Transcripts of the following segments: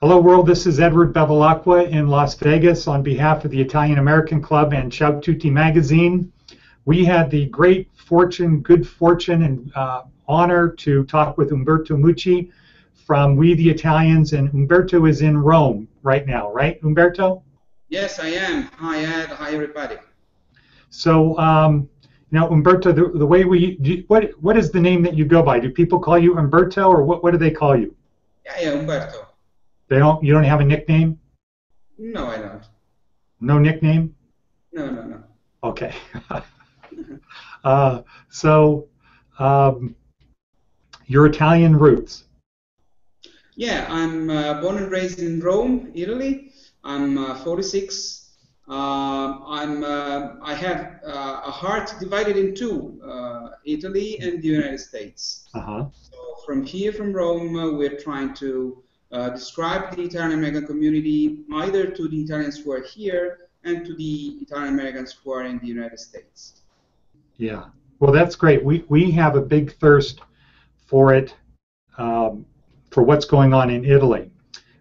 Hello world, this is Edward Bevilacqua in Las Vegas on behalf of the Italian American Club and Ciao Tutti magazine. We had the great fortune, good fortune, and honor to talk with Umberto Mucci from We the Italians, and Umberto is in Rome right now, right, Umberto? Yes, I am. Hi, Ed. Hi, everybody. So, now, Umberto, the way what is the name that you go by? Do people call you Umberto, or what do they call you? Yeah, Umberto. You don't have a nickname? No, I don't. No nickname? No. Okay. So, your Italian roots. Yeah, I'm born and raised in Rome, Italy. I'm 46. I have a heart divided in two, Italy and the United States. Uh-huh. So from here, from Rome, we're trying to describe the Italian American community either to the Italians who are here and to the Italian Americans who are in the United States. Yeah, well, that's great. We have a big thirst for it, for what's going on in Italy.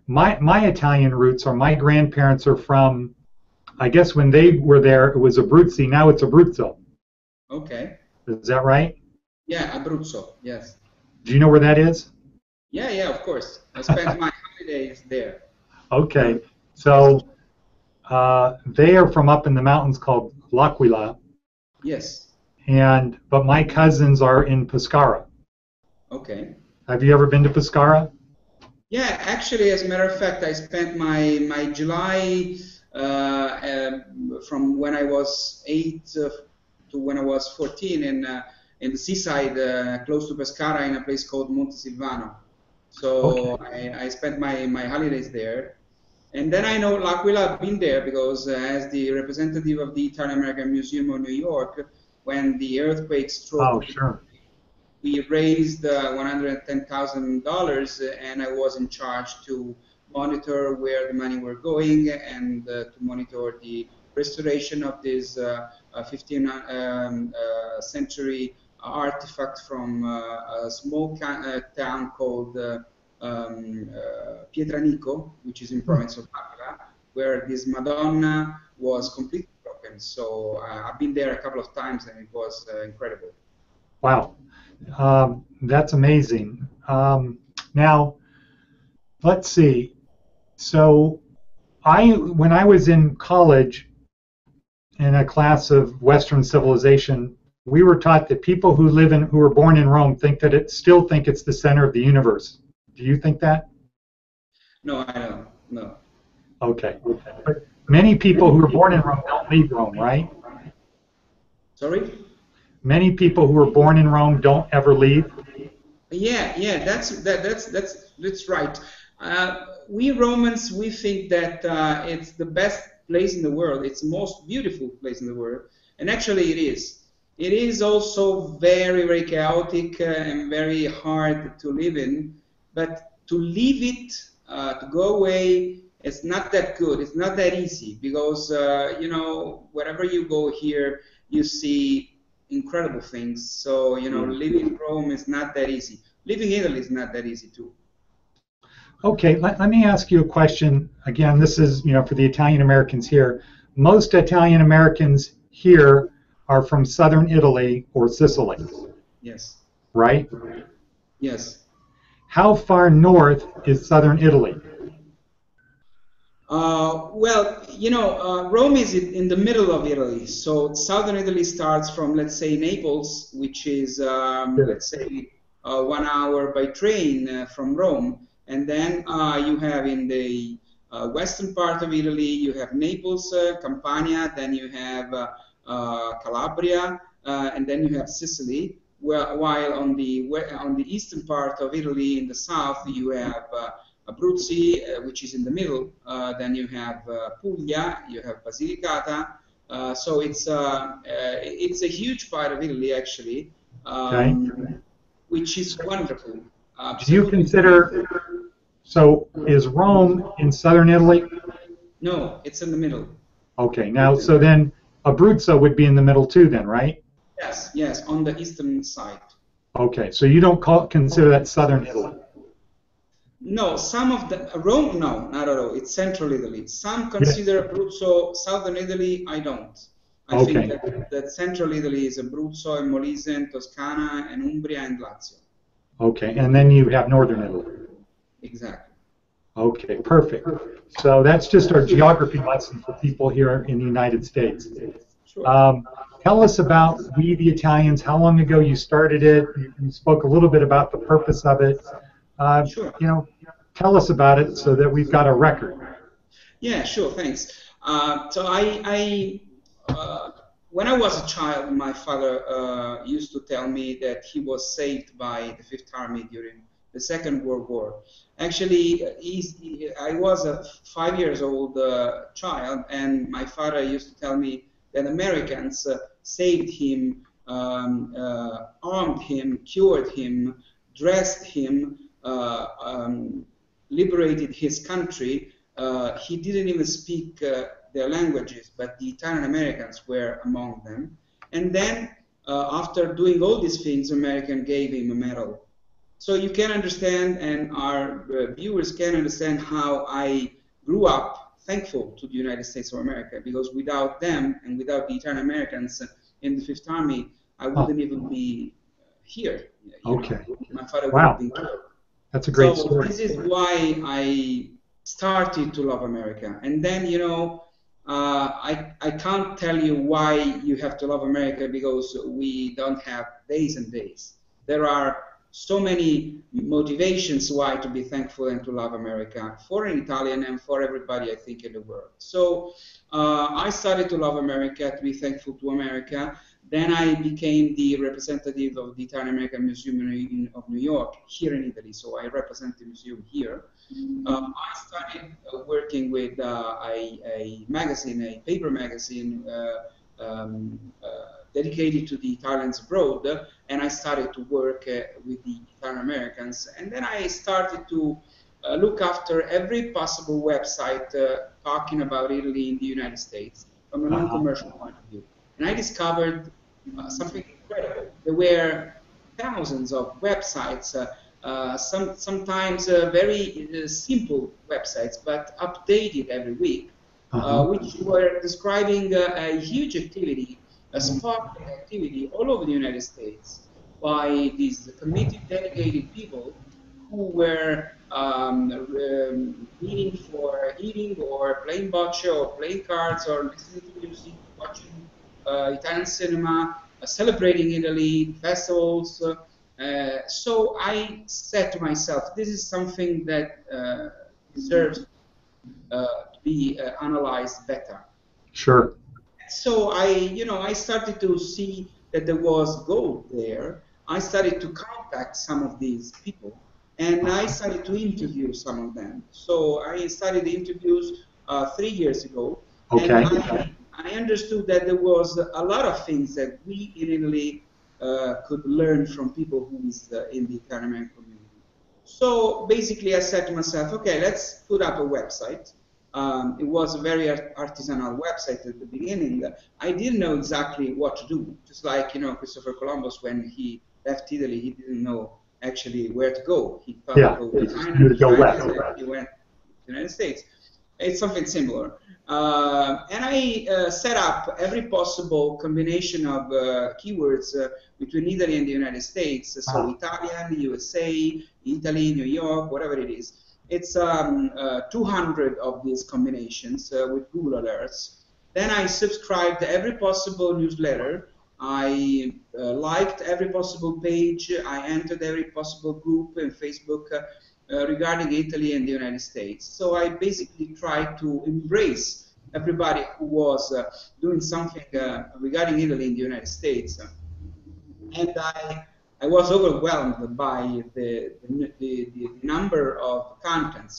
My Italian roots are, my grandparents are from, I guess when they were there, it was Abruzzi. Now it's Abruzzo. Okay. Is that right? Yeah, Abruzzo, yes. Do you know where that is? Yeah, of course. I spent my holidays there. Okay, so they are from up in the mountains called L'Aquila. Yes. But my cousins are in Pescara. Okay. Have you ever been to Pescara? Yeah, actually, as a matter of fact, I spent my July from when I was 8 to when I was 14 in the seaside close to Pescara in a place called Monte Silvano. So okay. I spent my holidays there. And then I know L'Aquila, I've been there because as the representative of the Italian American Museum of New York, when the earthquake struck, we raised $110,000, and I was in charge to monitor where the money were going and to monitor the restoration of this 15th century artifact from a small town called Pietranico, which is in province of L'Aquila, where this Madonna was completely broken. So I've been there a couple of times, and it was incredible. Wow, that's amazing. Now, let's see. So, when I was in college in a class of Western civilization, we were taught that people who were born in Rome still think it's the center of the universe. Do you think that? No, I don't. No. Okay. But many people who are born in Rome don't leave Rome, right? Sorry? Many people who are born in Rome don't ever leave. Yeah, that's right. We Romans, we think that it's the best place in the world. It's the most beautiful place in the world, and actually it is. It is also very, very chaotic and very hard to live in. But to leave it, to go away, it's not that good. It's not that easy because wherever you go here, you see incredible things. So living in Rome is not that easy. Living in Italy is not that easy too. Okay, let me ask you a question. Again, this is for the Italian Americans here. Most Italian Americans here are from southern Italy or Sicily. Yes. Right? Yes. How far north is southern Italy? Rome is in the middle of Italy. So southern Italy starts from, let's say, Naples, which is, let's say, 1 hour by train from Rome. And then you have in the western part of Italy, you have Naples, Campania, then you have Calabria, and then you have Sicily. While on the eastern part of Italy, in the south, you have Abruzzi, which is in the middle. Then you have Puglia, you have Basilicata. So it's a huge part of Italy, actually, which is wonderful. Do you consider? So is Rome in southern Italy? No, it's in the middle. Okay, now so then Abruzzo would be in the middle too, then, right? Yes, on the eastern side. Okay, so you don't consider that southern Italy? No, some of the Rome, no, not at all. It's central Italy. Some Yeah. consider Abruzzo southern Italy. I don't. I think Okay. that central Italy is Abruzzo and Molise and Toscana and Umbria and Lazio. Okay. And then you have northern Italy. Exactly. Okay, perfect. So that's just our geography lesson for people here in the United States. Sure. Um, Tell us about We the Italians, how long ago you started it. You spoke a little bit about the purpose of it. Uh, Sure. you know, Tell us about it so that we've got a record. Yeah, sure. Thanks. So when I was a child, my father used to tell me that he was saved by the Fifth Army during the Second World War. Actually, I was a 5 years old child, and my father used to tell me that Americans saved him, armed him, cured him, dressed him, liberated his country. He didn't even speak their languages, but the Italian Americans were among them. And then, after doing all these things, American gave him a medal. So you can understand, and our viewers can understand how I grew up thankful to the United States of America, because without them and without the Italian Americans in the Fifth Army, I Oh, wouldn't even be here. You know, okay. my father would have Wow. been killed. That's a great So story. this is why I started to love America. And then, I can't tell you why you have to love America, because we don't have days and days. There are so many motivations why to be thankful and to love America for an Italian and for everybody, I think, in the world. So I started to love America, to be thankful to America. Then I became the representative of the Italian American Museum of New York here in Italy. So I represent the museum here. I started working with a magazine, a paper magazine dedicated to the Italians abroad, and I started to work with the Italian Americans. And then I started to look after every possible website talking about Italy in the United States from a Uh-huh. non-commercial point of view. And I discovered something incredible. There were thousands of websites, sometimes very simple websites, but updated every week, Uh-huh. which were describing a huge activity, a sparkling activity all over the United States by these committed, dedicated people who were meeting for eating or playing bocce or playing cards or listening to music, watching Italian cinema, celebrating Italy, festivals. So I said to myself, this is something that deserves to be analyzed better. Sure. So I started to see that there was gold there. I started to contact some of these people, and I Uh-huh. started to interview some of them. So I started the interviews 3 years ago, and Okay. I understood that there was a lot of things that we in Italy could learn from people who is in the Italian American community. So basically, I said to myself, okay, let's put up a website. It was a very artisanal website at the beginning. I didn't know exactly what to do. Just like Christopher Columbus, when he left Italy, he didn't know actually where to go. He thought to Yeah. go You to just China, knew to to go China, west. and then he went to the United States. It's something similar. And I set up every possible combination of keywords between Italy and the United States. So Ah, Italian, USA, Italy, New York, whatever it is. It's 200 of these combinations with Google Alerts. Then I subscribed to every possible newsletter. I liked every possible page. I entered every possible group in Facebook regarding Italy and the United States. So I basically tried to embrace everybody who was doing something regarding Italy in the United States. And I was overwhelmed by the number of contents.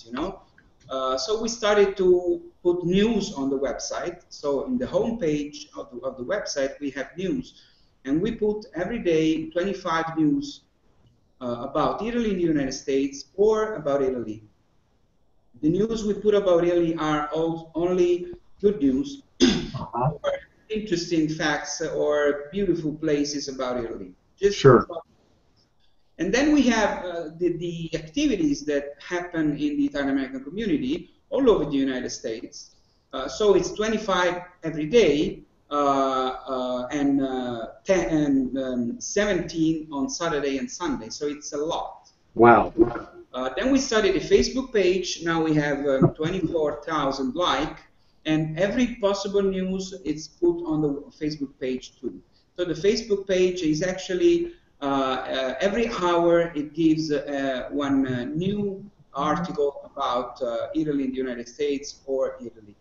So we started to put news on the website. So in the homepage of the website, we have news. And we put every day 25 news about Italy in the United States or about Italy. The news we put about Italy are all, only good news uh-huh. or interesting facts or beautiful places about Italy. Just Sure. And then we have the activities that happen in the Italian American community all over the United States. So it's 25 every day, and 17 on Saturday and Sunday. So it's a lot. Wow. Then we started a Facebook page. Now we have 24,000 like, and every possible news is put on the Facebook page too. So the Facebook page is actually every hour it gives one new article about Italy in the United States or Italy.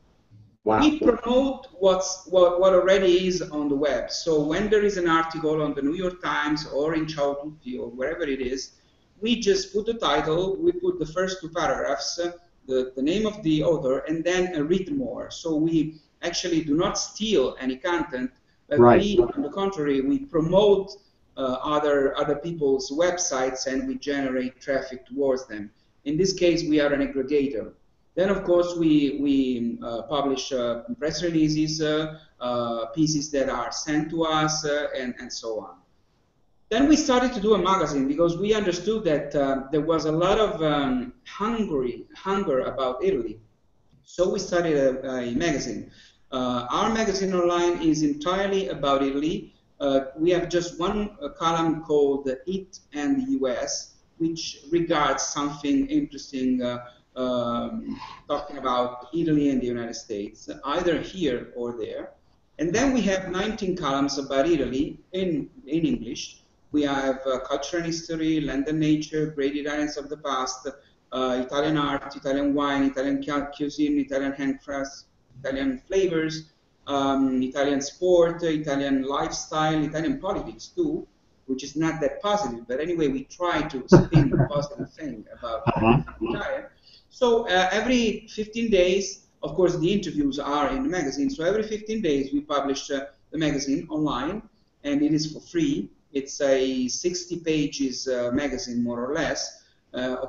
Wow. We promote what already is on the web. So when there is an article on the New York Times or in Ciao Tutti or wherever it is, we just put the title, we put the first two paragraphs, the name of the author, and then read more. So we actually do not steal any content, but we, on the contrary, we promote other people's websites and we generate traffic towards them. In this case, we are an aggregator. Then, of course, we publish press releases, pieces that are sent to us, and so on. Then we started to do a magazine because we understood that there was a lot of hunger about Italy. So we started a magazine. Our magazine online is entirely about Italy. We have just one column called It and the US, which regards something interesting talking about Italy and the United States, either here or there. And then we have 19 columns about Italy in English. We have culture and history, land and nature, great Italians of the past, Italian art, Italian wine, Italian cuisine, Italian handcrafts, Italian flavors, Italian sport, Italian lifestyle, Italian politics too, which is not that positive. But anyway, we try to spin a positive thing about Italy. So every 15 days, of course, the interviews are in the magazine. So every 15 days, we publish the magazine online, and it is for free. It's a 60 pages magazine, more or less,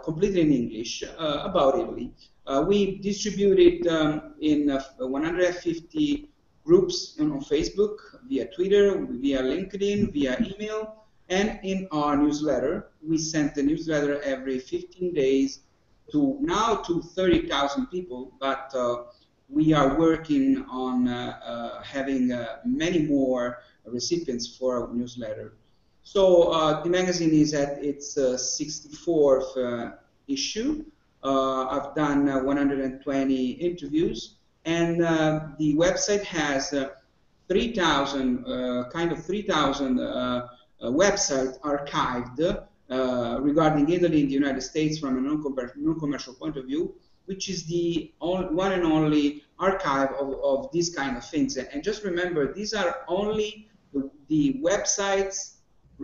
completely in English, about Italy. We distribute it in 150 groups on Facebook, via Twitter, via LinkedIn, via email, and in our newsletter. We send the newsletter every 15 days to 30,000 people, but we are working on having many more recipients for our newsletter. So the magazine is at its 64th issue. I've done 120 interviews, and the website has 3,000 websites archived regarding Italy in the United States from a non-commercial point of view, which is the one and only archive of these kind of things. And just remember, these are only the websites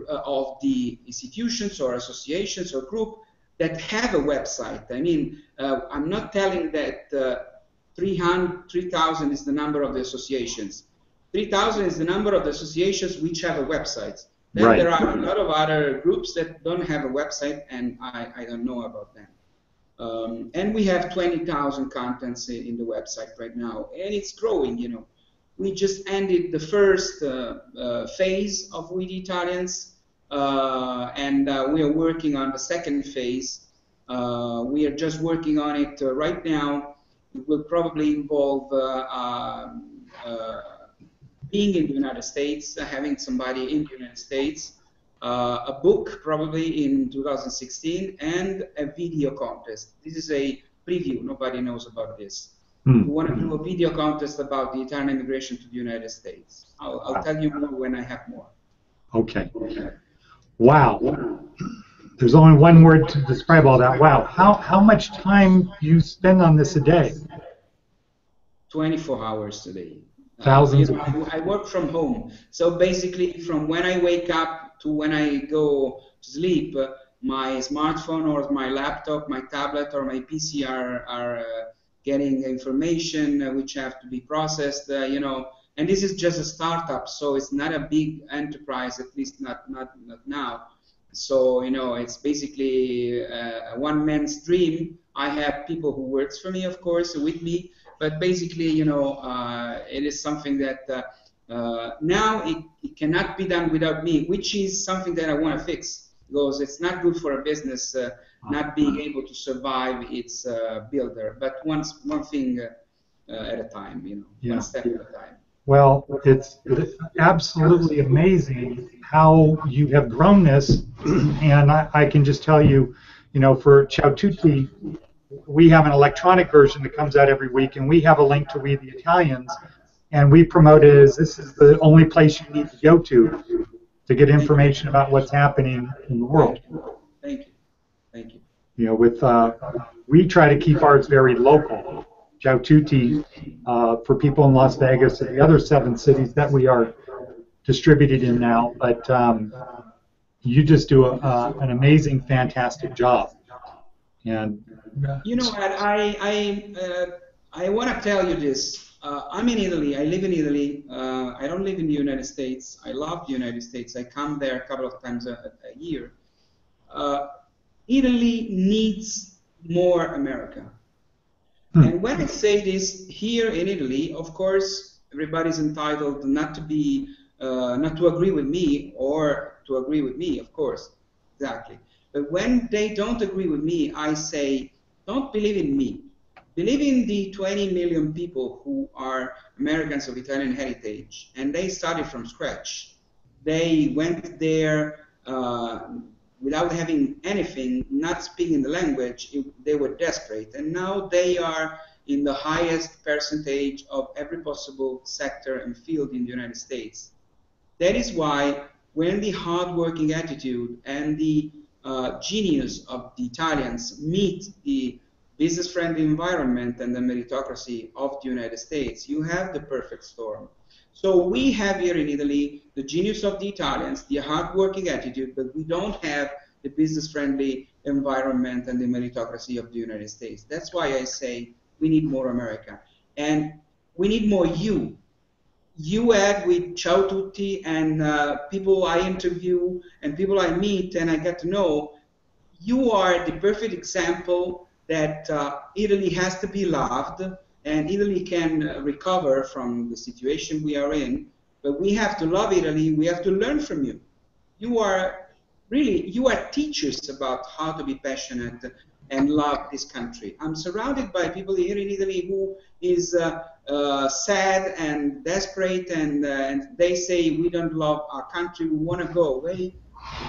of the institutions or associations or group that have a website. I mean, I'm not telling that 3,000 is the number of the associations. 3,000 is the number of the associations which have a website. Then there are a lot of other groups that don't have a website, and I don't know about them. And we have 20,000 contents in the website right now, and it's growing, you know. We just ended the first phase of We the Italians, and we are working on the second phase. We are just working on it right now. It will probably involve being in the United States, having somebody in the United States, a book probably in 2016, and a video contest. This is a preview. Nobody knows about this. We want to do a video contest about the Italian immigration to the United States. I'll tell you more when I have more. Okay. Wow. There's only one word to describe all that. Wow. How much time do you spend on this a day? 24 hours a day. Thousands you know, I work from home. So basically, from when I wake up to when I go to sleep, my smartphone or my laptop, my tablet or my PC are getting information which have to be processed, you know. And this is just a startup, so it's not a big enterprise, at least not now. So, you know, it's basically a one-man's dream. I have people who works for me, of course, with me, but basically, you know, it is something that now it cannot be done without me, which is something that I want to fix. because it's not good for a business not being able to survive its builder. But one thing at a time, you know, Yeah. one step at a time. Well, it's absolutely amazing how you have grown this, and I can just tell you, you know, for Ciao Tutti, we have an electronic version that comes out every week, and we have a link to We the Italians, and we promote it as this is the only place you need to go to get Thank you. information about what's happening in the world. Thank you. Thank you. Thank you. You know, with we try to keep ours very local. Ciao Tutti for people in Las Vegas and the other 7 cities that we are distributed in now. But you just do an amazing, fantastic job. And You know, I want to tell you this. I'm in Italy. I live in Italy. I don't live in the United States. I love the United States. I come there a couple of times a year. Italy needs more America. And when I say this here in Italy, of course, everybody's entitled not to be, not to agree with me or to agree with me, of course, exactly. But when they don't agree with me, I say, don't believe in me. Believe in the 20 million people who are Americans of Italian heritage, and they started from scratch. They went there without having anything, not speaking the language. They were desperate, and now they are in the highest percentage of every possible sector and field in the United States. That is why when the hard-working attitude and the genius of the Italians meet the business-friendly environment and the meritocracy of the United States, you have the perfect storm. So we have here in Italy the genius of the Italians, the hard-working attitude, but we don't have the business-friendly environment and the meritocracy of the United States. That's why I say we need more America. And we need more you. You add with Ciao Tutti and people I interview and people I meet and I get to know, you are the perfect example that Italy has to be loved, and Italy can recover from the situation we are in, but we have to love Italy, we have to learn from you. You are really, you are teachers about how to be passionate and love this country. I'm surrounded by people here in Italy who is sad and desperate, and they say we don't love our country, we want to go away.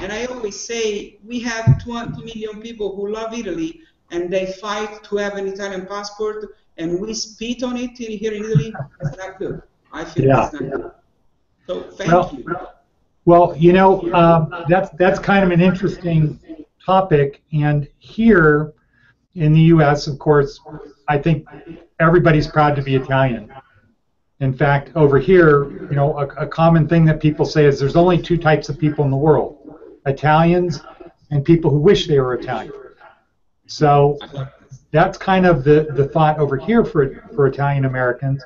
And I always say we have 20 million people who love Italy, and they fight to have an Italian passport, and we spit on it here in Italy. That's not good. I feel that's not good. So thank you. Well, you know, that's kind of an interesting topic, and here in the U.S., of course, I think everybody's proud to be Italian. In fact, over here, you know, a common thing that people say is there's only 2 types of people in the world: Italians and people who wish they were Italian. So that's kind of the thought over here for Italian Americans,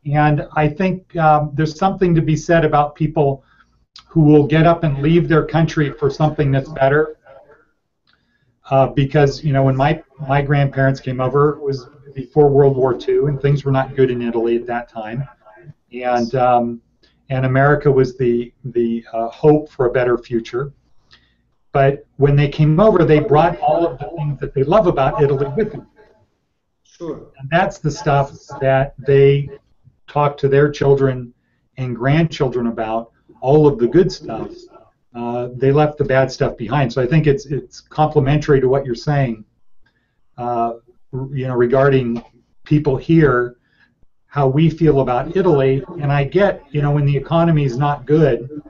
and I think there's something to be said about people who will get up and leave their country for something that's better. Because, you know, when my grandparents came over, it was before World War II, and things were not good in Italy at that time, and America was the hope for a better future. But when they came over, they brought all of the things that they love about Italy with them. Sure. And that's the stuff that they talk to their children and grandchildren about, all of the good stuff. They left the bad stuff behind. So I think it's complementary to what you're saying, you know, regarding people here, how we feel about Italy. And I get, you know, when the economy is not good,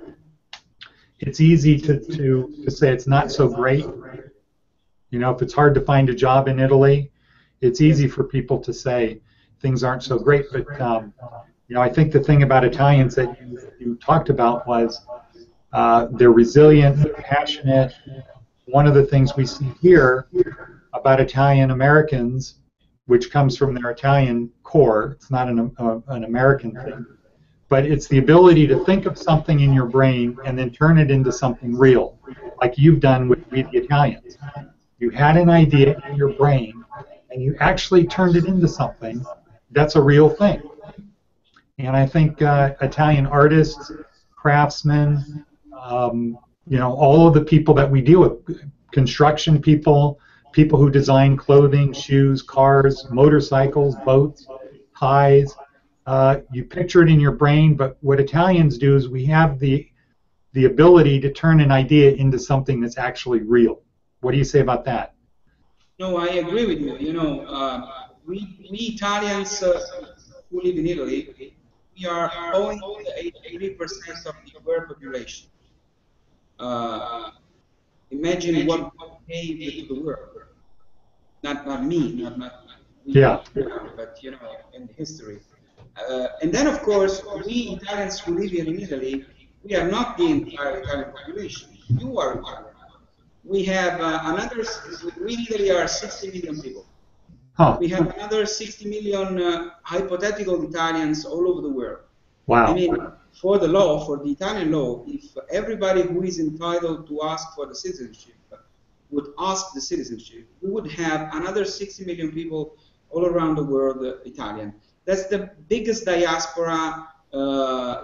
it's easy to say it's not so great. You know, if it's hard to find a job in Italy, it's easy for people to say things aren't so great. But, you know, I think the thing about Italians that you talked about was they're resilient, they're passionate. One of the things we see here about Italian Americans, which comes from their Italian core, it's not an American thing, but it's the ability to think of something in your brain and then turn it into something real, like you've done with We the Italians. You had an idea in your brain, and you actually turned it into something that's a real thing. And I think Italian artists, craftsmen, all of the people that we deal with, construction people, people who design clothing, shoes, cars, motorcycles, boats, ties. You picture it in your brain, but what Italians do is we have the ability to turn an idea into something that's actually real. What do you say about that? No, I agree with you. We Italians who live in Italy, we are owing 83% of the world population. Uh, Imagine what we gave to the world. Not me, not we, Yeah, but in history. And then, of course, we Italians who live here in Italy, we are not the entire Italian population. You are Italian. We have we in Italy are 60 million people. huh? We have another 60 million hypothetical Italians all over the world. I Wow. mean, for the law, for the Italian law, if everybody who is entitled to ask for the citizenship would ask the citizenship, we would have another 60 million people all around the world Italian. That's the biggest diaspora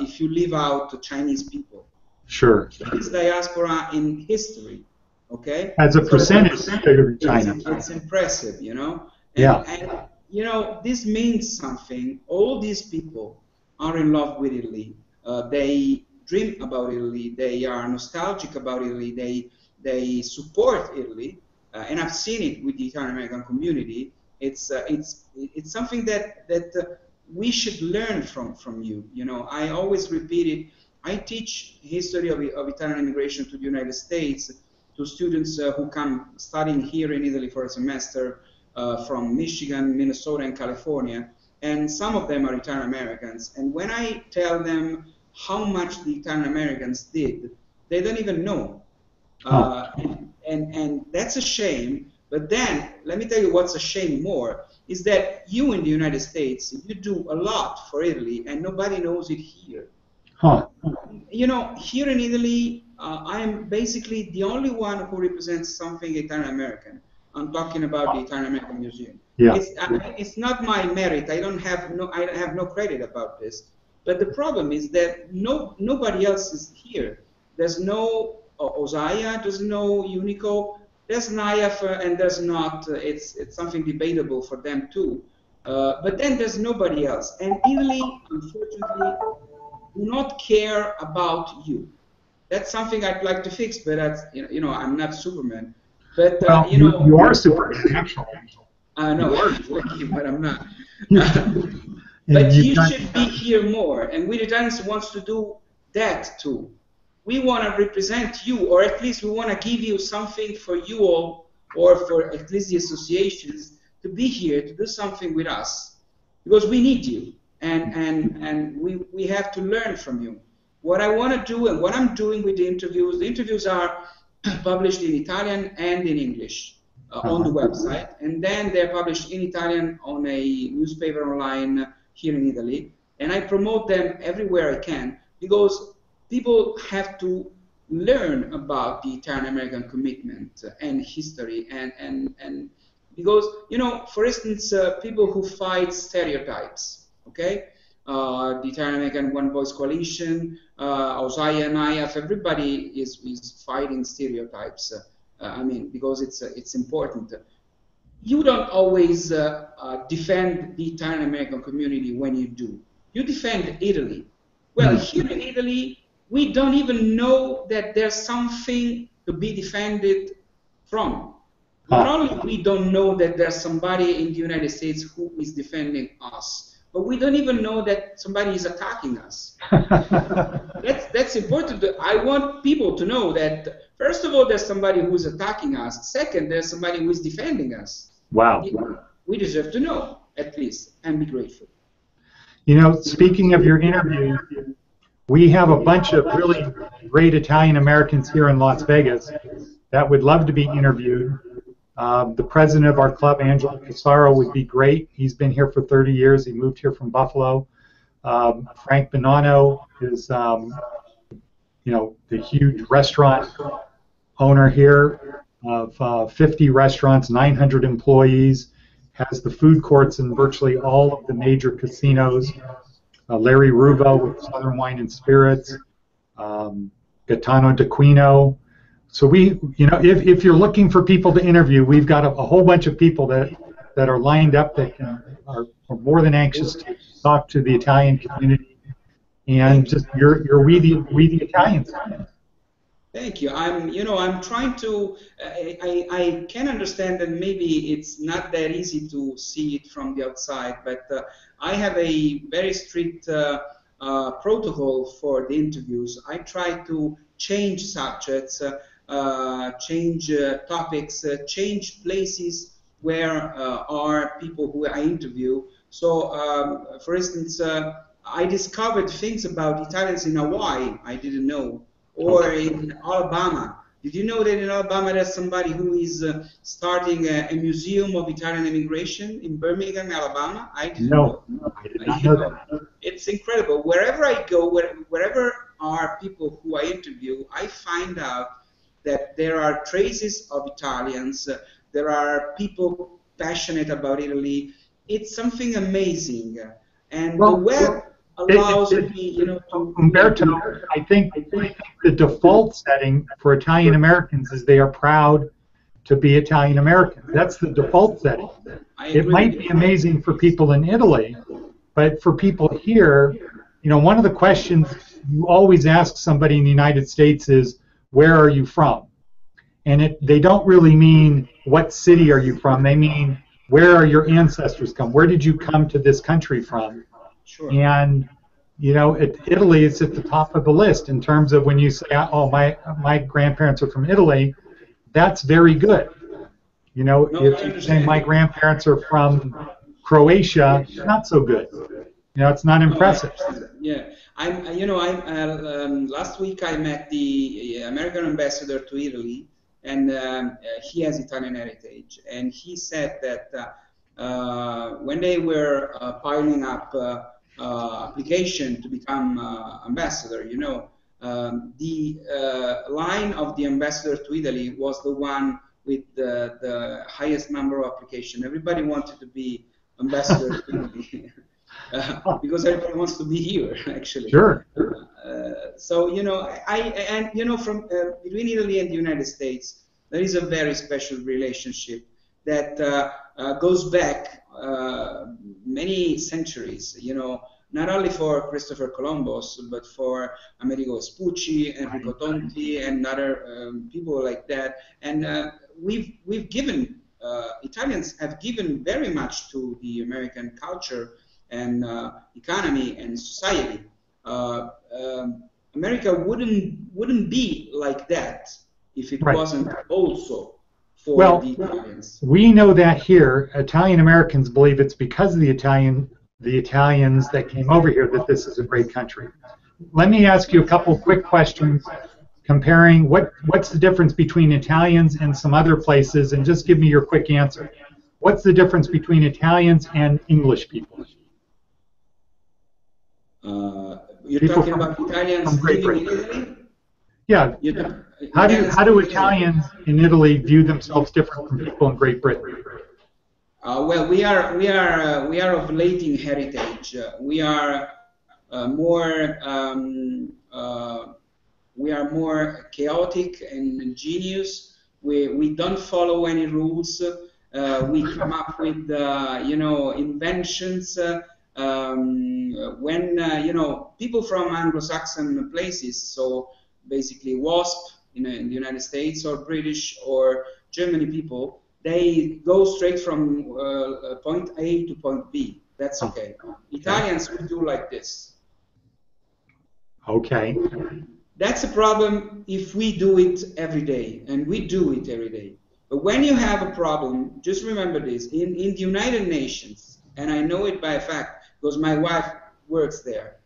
if you leave out Chinese people. Sure. Biggest diaspora in history. Okay. As a So percentage, bigger than China. it's impressive, Yeah. And this means something. All these people are in love with Italy. They dream about Italy. They are nostalgic about Italy. They support Italy, and I've seen it with the Italian American community. It's something that we should learn from you. I always repeat it. I teach history of Italian immigration to the United States to students who come studying here in Italy for a semester from Michigan, Minnesota, and California. And some of them are Italian Americans. And when I tell them how much the Italian Americans did, they don't even know. And that's a shame. But then, let me tell you what's a shame more, is that you in the United States, you do a lot for Italy, and nobody knows it here. Huh. Here in Italy, I am basically the only one who represents something Italian American. I'm talking about the Italian American Museum. Yeah. It's not my merit. I have no credit about this. But the problem is that nobody else is here. There's no Osaya, there's no Unico, there's NIAF, and there's not. It's something debatable for them too. But then there's nobody else. And Italy, unfortunately, do not care about you. That's something I'd like to fix, but that's I'm not Superman. But Well, you are Superman, actually. No, thank you, but I'm not. And But you've you done- should be here more, and we Italians wants to do that too. We want to represent you, or at least we want to give you something for you all, or for at least the associations, to be here to do something with us, because we need you, and we have to learn from you. What I want to do and what I'm doing with the interviews are published in Italian and in English on the website, and then they're published in Italian on a newspaper online here in Italy, and I promote them everywhere I can, because people have to learn about the Italian American commitment and history, and because for instance, people who fight stereotypes, okay, the Italian American One Voice Coalition, Osaya, NIAF, everybody is fighting stereotypes. Because it's important. You don't always defend the Italian American community when you do. You defend Italy. Well, here in Italy, we don't even know that there's something to be defended from. Not only we don't know that there's somebody in the United States who is defending us, but we don't even know that somebody is attacking us. That's important. I want people to know that, first of all, there's somebody who's attacking us. Second, there's somebody who's defending us. Wow. We deserve to know, at least, and be grateful. Speaking of your interview, we have a bunch of really great Italian Americans here in Las Vegas that would love to be interviewed. The president of our club, Angelo Casaro, would be great. He's been here for 30 years. He moved here from Buffalo. Frank Bonanno is, the huge restaurant owner here of 50 restaurants, 900 employees, has the food courts in virtually all of the major casinos. Larry Ruvo with Southern Wine and Spirits. Gaetano d'Aquino. So we, if you're looking for people to interview, we've got a whole bunch of people that are lined up that are more than anxious to talk to the Italian community and Thank you. just you're we the Italians. Thank you. I'm trying to. I can understand that maybe it's not that easy to see it from the outside, but I have a very strict protocol for the interviews. I try to change subjects, change topics, change places where are people who I interview. So, for instance, I discovered things about Italians in Hawaii I didn't know, or Okay. in Alabama. Did you know that in Alabama there's somebody who is starting a museum of Italian immigration in Birmingham, Alabama? I didn't No, know. I did not You know know, that. it's incredible. Wherever I go, wherever are people who I interview, I find out that there are traces of Italians. There are people passionate about Italy. It's something amazing, and the Well, web allows me, to Umberto, I think the default setting for Italian Americans is they are proud to be Italian Americans. That's the default setting. I It agree with might be you. amazing for people in Italy, but for people here, one of the questions you always ask somebody in the United States is, where are you from? And they don't really mean what city are you from. They mean, where are your ancestors come? Where did you come to this country from? Sure. And Italy is at the top of the list in terms of when you say, "Oh, my grandparents are from Italy," that's very good. No, I If you say understand my you. grandparents are from Croatia, not so good. It's not No, I impressive. understand. Yeah, last week I met the American ambassador to Italy, and he has Italian heritage, and he said that when they were piling up application to become ambassador, the line of the ambassador to Italy was the one with the highest number of application. Everybody wanted to be ambassador to Italy. Because everybody wants to be here, actually. Sure. So and from between Italy and the United States, there is a very special relationship that goes back many centuries. Not only for Christopher Columbus, but for Amerigo Vespucci, Enrico Right. Tonti, and other people like that. And we've given Italians have given very much to the American culture and economy and society. America wouldn't be like that if it Right. wasn't also for the Well, Italians. we know that here, Italian Americans believe it's because of the Italians that came over here that this is a great country. Let me ask you a couple quick questions comparing what's the difference between Italians and some other places, and just give me your quick answer. What's the difference between Italians and English people? You're People talking about from Italians Great living in Britain. Italy? Yeah. Italians How do living in Italy. Italians in Italy view themselves different from people in Great Britain? Well, we are of Latin heritage. We are more chaotic and ingenious. We don't follow any rules. We come up with inventions. When people from Anglo-Saxon places, so basically WASP in the United States or British or Germany people, they go straight from point A to point B. That's Oh, okay. okay. Italians will do like this. Okay. That's a problem if we do it every day, and we do it every day. But when you have a problem, just remember this. In the United Nations, and I know it by fact because my wife works there,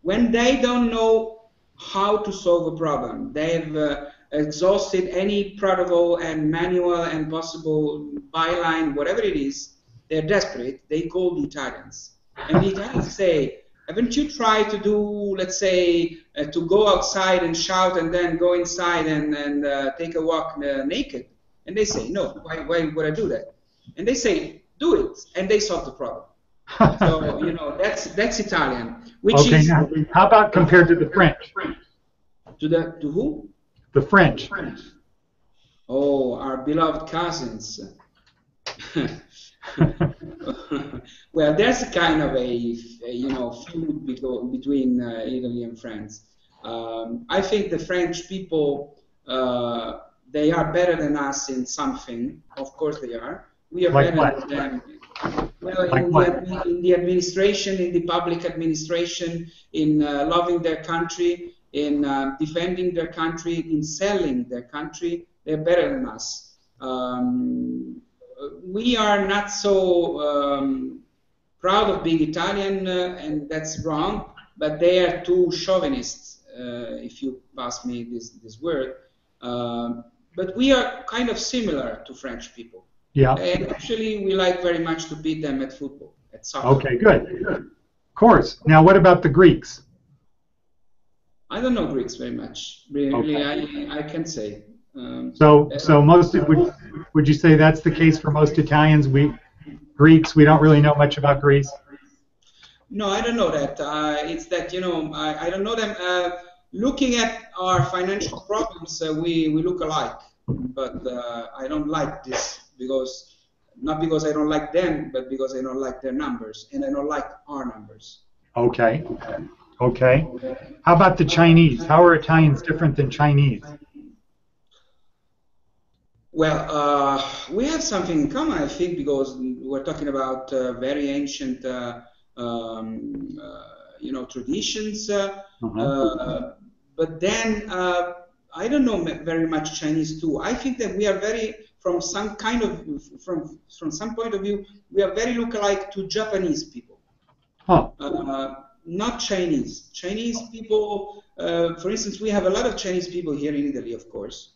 when they don't know how to solve a problem, they've exhausted any protocol and manual and possible byline, whatever it is, they're desperate, they call the Italians. And the Italians say, haven't you tried to do, let's say, to go outside and shout and then go inside and take a walk naked? And they say, no, why would I do that? And they say, do it, and they solve the problem. So that's Italian, which Okay. is Now, how about compared to the French? To who? The French. Oh, our beloved cousins. Well, there's a kind of feud between Italy and France. I think the French people they are better than us in something. Of course, they are. We are Like better what? than them. Well, Like what? in the administration, in the public administration, in loving their country, in defending their country, in selling their country, they're better than us. We are not so proud of being Italian, and that's wrong. But they are too chauvinists, if you pass me this word. But we are kind of similar to French people. Yeah. And actually, we like very much to beat them at football, at soccer. Okay, good. Of course. Now, what about the Greeks? I don't know Greeks very much. Really, Okay. I can't say. So most would you say that's the case for most Italians? Greeks, we don't really know much about Greece. No, I don't know that. It's that I don't know them. Looking at our financial problems, we look alike, but I don't like this not because I don't like them, but because I don't like their numbers and I don't like our numbers. Okay. Okay. How about the Chinese? How are Italians different than Chinese? Well, we have something in common, I think, because we're talking about very ancient, traditions. But then I don't know very much Chinese too. I think that we are very, from some point of view, we are very lookalike to Japanese people. Huh. Not Chinese. Chinese people, for instance, we have a lot of Chinese people here in Italy, of course.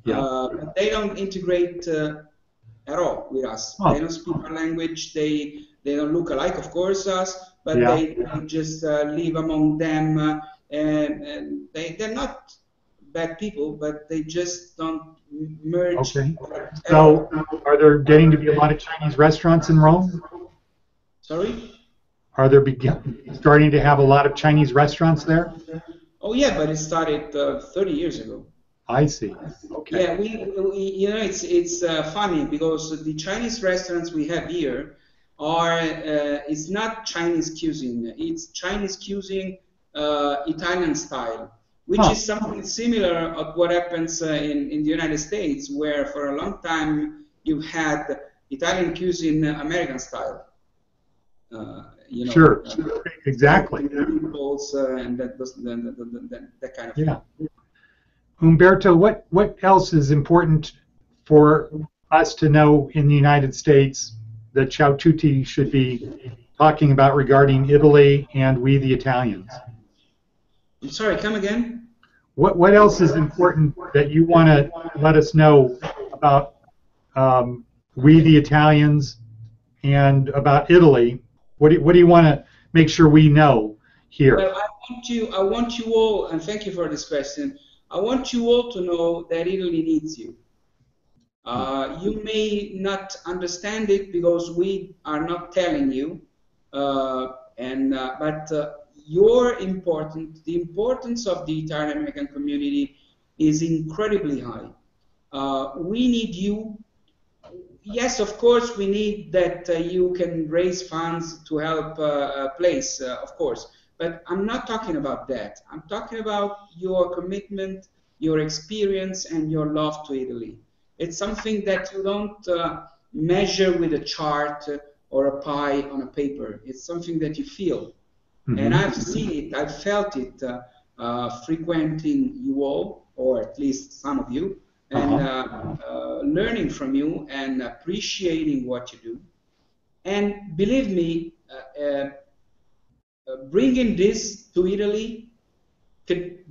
Yeah. But they don't integrate at all with us. They don't speak our language. They don't look alike, of course, us, but they just live among them. And they're not bad people, but they just don't merge. Okay. So, are there getting to be a lot of Chinese restaurants in Rome? Sorry? Are there starting to have a lot of Chinese restaurants there? Oh yeah, but it started 30 years ago. I see. Okay. Yeah, it's funny because the Chinese restaurants we have here are it's not Chinese cuisine. It's Chinese cuisine Italian style, which is something similar of what happens in the United States, where for a long time you've had Italian cuisine American style. Sure. Exactly. And that kind of thing. Yeah. Umberto, what else is important for us to know in the United States that Ciao Tutti should be talking about regarding Italy and we the Italians? I'm sorry, come again? What else is important that you want to let us know about we the Italians and about Italy? What do you want to make sure we know here? Well, I want you all, and thank you for this question. I want you all to know that Italy needs you. You may not understand it because we are not telling you, but you're important. The importance of the Italian American community is incredibly high. We need you. Yes, of course, we need that you can raise funds to help a place, of course. But I'm not talking about that. I'm talking about your commitment, your experience, and your love to Italy. It's something that you don't measure with a chart or a pie on a paper. It's something that you feel. And I've seen it, I've felt it frequenting you all, or at least some of you, and learning from you and appreciating what you do. And believe me, bringing this to Italy could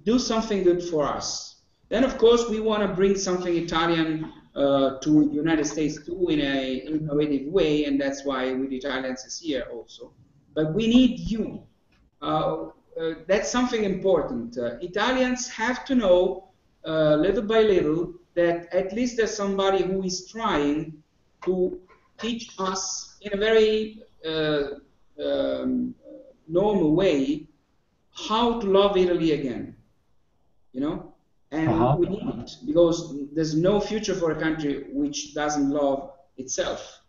do something good for us. Then, of course, we want to bring something Italian to the United States too in an innovative way, and that's why With Italians is here also. But we need you. That's something important. Italians have to know little by little that at least there's somebody who is trying to teach us in a very normal way how to love Italy again. you know, and Uh-huh. we need it because there's no future for a country which doesn't love itself.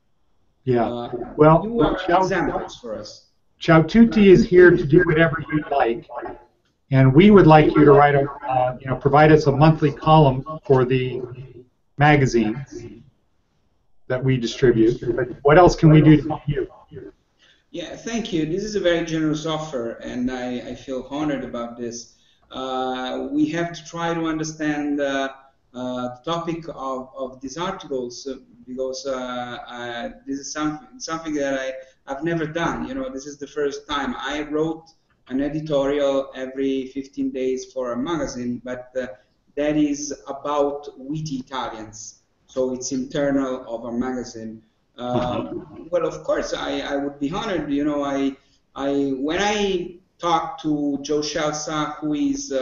Yeah. Uh, Well, you are examples for us. Ciao Tutti is here to do whatever you'd like, and we would like you to write provide us a monthly column for the magazine that we distribute. But what else can we do to help you? Yeah, thank you. This is a very generous offer, and I feel honored about this. We have to try to understand the topic of these articles because this is something that I've never done. You know, this is the first time I wrote an editorial every 15 days for a magazine, but that is about witty Italians. So it's internal of a magazine. Uh-huh. Well, of course, I would be honored. You know, when I talked to Joe Scelsa, who is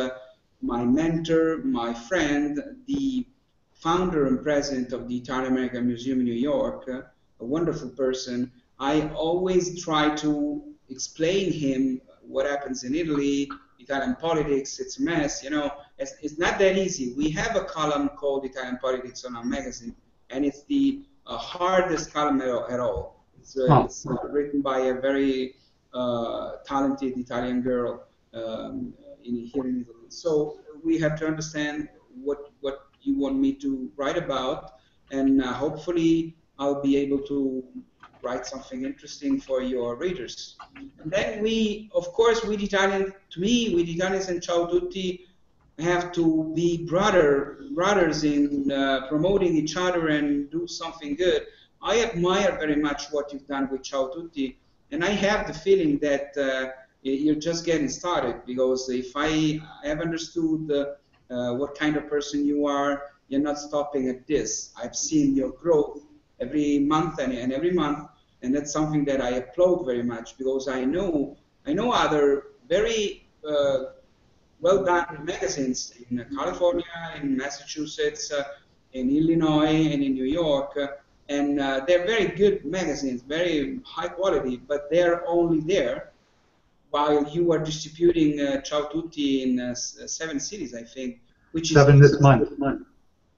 my mentor, my friend, the founder and president of the Italian American Museum in New York, a wonderful person, I always try to explain him what happens in Italy, Italian politics, it's a mess. You know, it's not that easy. We have a column called Italian Politics on our magazine, and it's the hardest column at all. Huh. It's written by a very talented Italian girl here in Italy. So we have to understand what you want me to write about, and hopefully I'll be able to write something interesting for your readers. And then we, of course, with Italian, to me, with Italians and Ciao Tutti, have to be brothers in promoting each other and do something good. I admire very much what you've done with Ciao Tutti, and I have the feeling that you're just getting started because if I have understood what kind of person you are, you're not stopping at this. I've seen your growth every month and every month, and that's something that I applaud very much because I know other very well done magazines in California, in Massachusetts, in Illinois, and in New York. And they're very good magazines, very high quality, but they're only there while you are distributing Ciao Tutti in 7 cities, I think, which is 7 this month.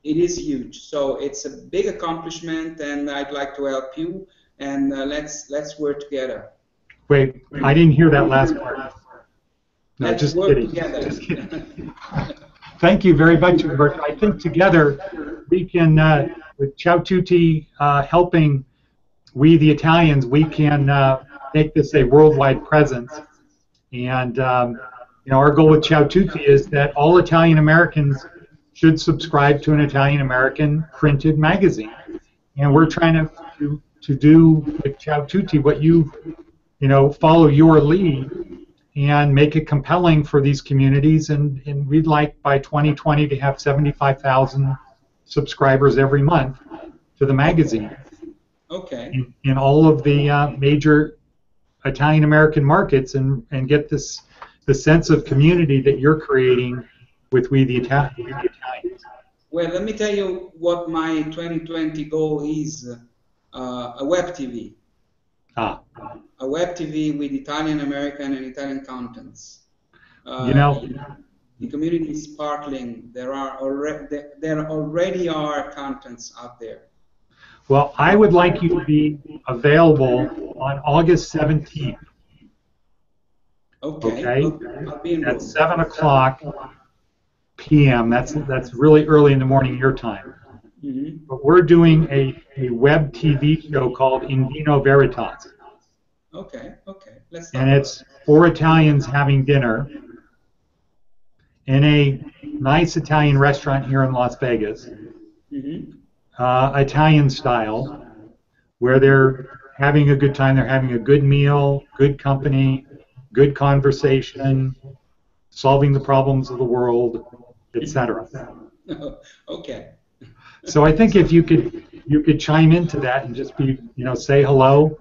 it is huge. So it's a big accomplishment, and I'd like to help you. And let's work together. Wait, I didn't hear that last part. No, Let's just work kidding. together. Just kidding. Thank you very much, Umberto. I think together we can, with Ciao Tutti helping we the Italians, we can make this a worldwide presence. And our goal with Ciao Tutti is that all Italian Americans should subscribe to an Italian American printed magazine. And we're trying to do with Ciao Tutti what follow your lead and make it compelling for these communities. And we'd like by 2020 to have 75,000 subscribers every month to the magazine. Okay. In all of the major Italian American markets and get the sense of community that you're creating with We the Italians. Well, let me tell you what my 2020 goal is, a web TV. Ah. A web TV with Italian American and Italian contents. The community is sparkling. There already are contents out there. Well, I would like you to be available on August 17th. Okay. I'll be at 7 o'clock p.m. That's really early in the morning your time. Mm-hmm. But we're doing a web TV show called In Vino Veritas. Okay. Let's and it's 4 Italians having dinner in a nice Italian restaurant here in Las Vegas, Italian style, where they're having a good time. They're having a good meal, good company, good conversation, solving the problems of the world, etc. Okay. So I think if you could chime into that and just say hello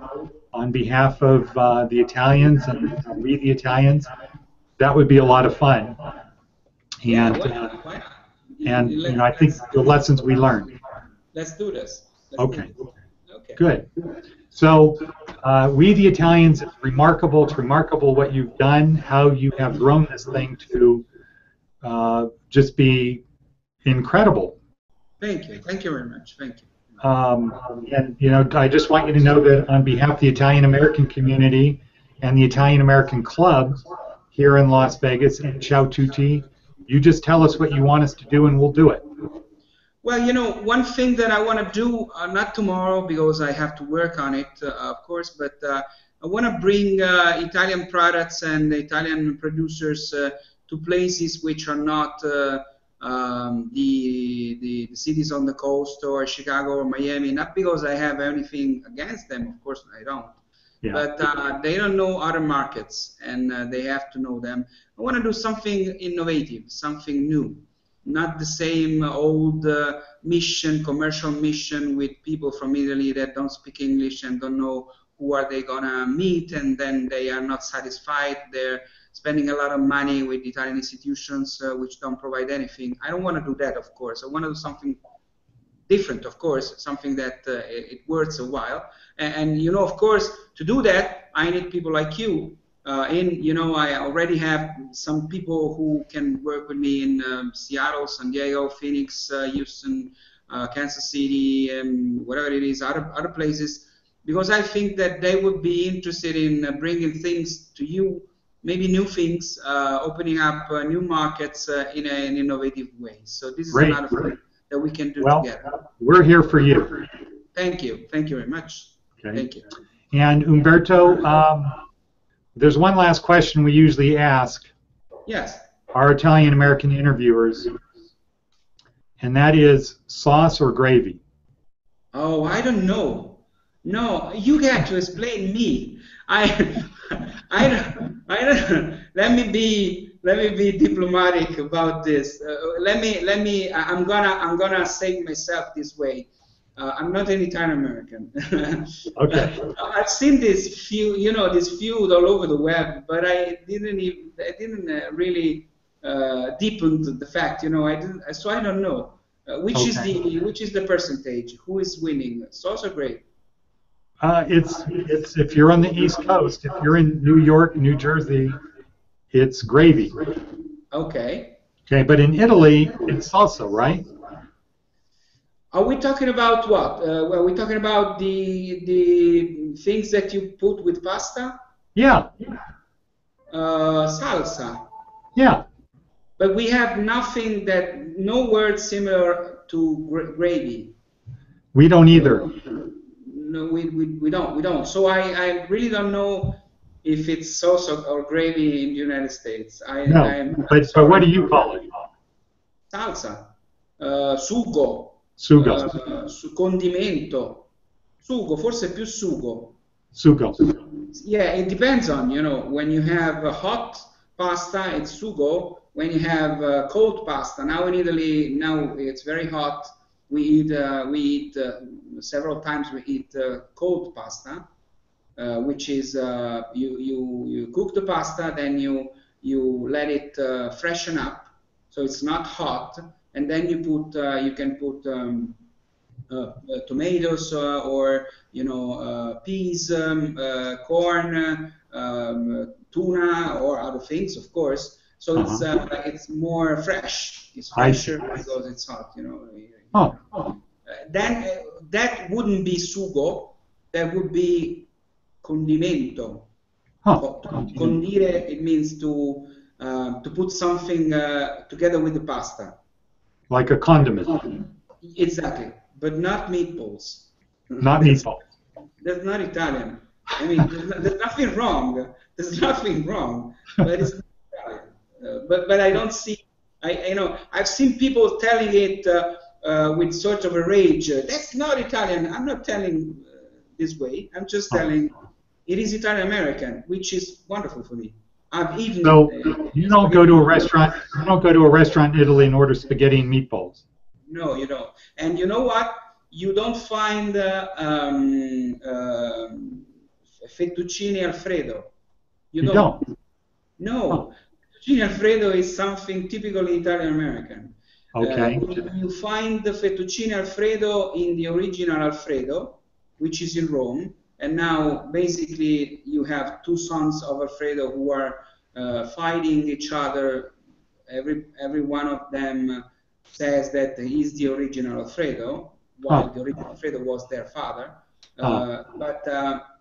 on behalf of the Italians and We the Italians, that would be a lot of fun. And I think the lessons we learned. Let's do this. Okay. Good. So We the Italians, it's remarkable what you've done, how you have grown this thing to just be incredible. Thank you. Thank you very much. Thank you. And I just want you to know that on behalf of the Italian American community and the Italian American Club here in Las Vegas and Ciao Tutti, you just tell us what you want us to do and we'll do it. Well, one thing that I want to do, not tomorrow because I have to work on it, of course, but I want to bring Italian products and Italian producers to places which are not the cities on the coast or Chicago or Miami, not because I have anything against them, of course I don't, Yeah. but they don't know other markets and they have to know them. I want to do something innovative, something new, not the same old commercial mission with people from Italy that don't speak English and don't know who are they gonna meet, and then they are not satisfied. They're spending a lot of money with Italian institutions which don't provide anything. I don't want to do that, of course. I want to do something different, of course, something that it works a while. And of course, to do that, I need people like you. I already have some people who can work with me in Seattle, San Diego, Phoenix, Houston, Kansas City, and whatever it is, other places, because I think that they would be interested in bringing things to you, maybe new things, opening up new markets in an innovative way. So this is Great. another thing that we can do together. We're here for you. Thank you. Thank you very much. Okay. Thank you. And Umberto, there's one last question we usually ask Yes. our Italian American interviewers, and that is sauce or gravy? Oh, I don't know. No, you got to explain me. I don't. Let me be diplomatic about this. I'm gonna say myself this way. I'm not an Italian American. Okay. I've seen this feud all over the web, but I didn't really deepen the fact. So I don't know. Which is the percentage? Who is winning? Sauce or gravy? It's if you're on the East Coast, if you're in New York, New Jersey, it's gravy. Okay. Okay, but in Italy, it's salsa, right? Are we talking about what? Are we talking about the things that you put with pasta? Yeah. Salsa. Yeah. But we have no word similar to gravy. We don't either. No, we don't. So I really don't know if it's sauce or gravy in the United States. But what do you call it? Salsa, sugo, condimento, sugo, forse più sugo. Sugo. Yeah, it depends on, when you have hot pasta, it's sugo. When you have cold pasta, now in Italy, now it's very hot. We eat several times. We eat cold pasta, which is you cook the pasta, then you let it freshen up, so it's not hot, and then you can put tomatoes or peas, corn, tuna, or other things, of course. So it's more fresh. It's fresher because it's hot. Then that wouldn't be sugo. That would be condimento. Condire, it means to put something together with the pasta. Like a condiment. Exactly, but not meatballs. Not meatballs. That's not Italian. I mean, there's nothing wrong. There's nothing wrong, but it's not Italian. But I don't see. I've seen people telling it with sort of a rage. That's not Italian. I'm not telling this way. I'm just telling it is Italian American, which is wonderful for me. I've eaten. So you don't go to a restaurant. You don't go to a restaurant in Italy and order spaghetti and meatballs. No, you don't. And you know what? You don't find fettuccine Alfredo. You don't. No. Fettuccine Alfredo is something typically Italian American. Okay. You find the fettuccine Alfredo in the original Alfredo, which is in Rome, and now basically you have two sons of Alfredo who are fighting each other every one of them says that he's the original Alfredo, while Huh. the original Alfredo was their father. Huh. But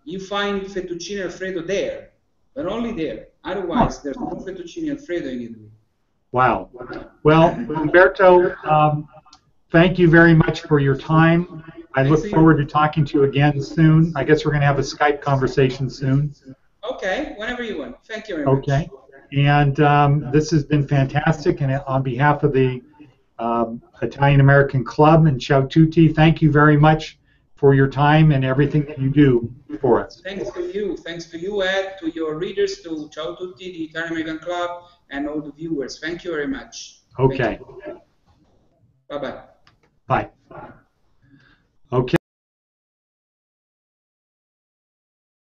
you find fettuccine Alfredo there, but only there. Huh. Otherwise, there's no fettuccine Alfredo in Italy. Wow. Well, Umberto, thank you very much for your time. I Thanks look to forward to you. talking to you again soon. I guess we're going to have a Skype conversation soon. Okay, whenever you want. Thank you very much. Okay. And this has been fantastic. And on behalf of the Italian American Club and Ciao Tutti, thank you very much for your time and everything that you do for us. Thanks to you. Thanks to you, Ed, to your readers, to Ciao Tutti, the Italian American Club, and all the viewers. Thank you very much. Thank Okay. you. Bye-bye. Bye.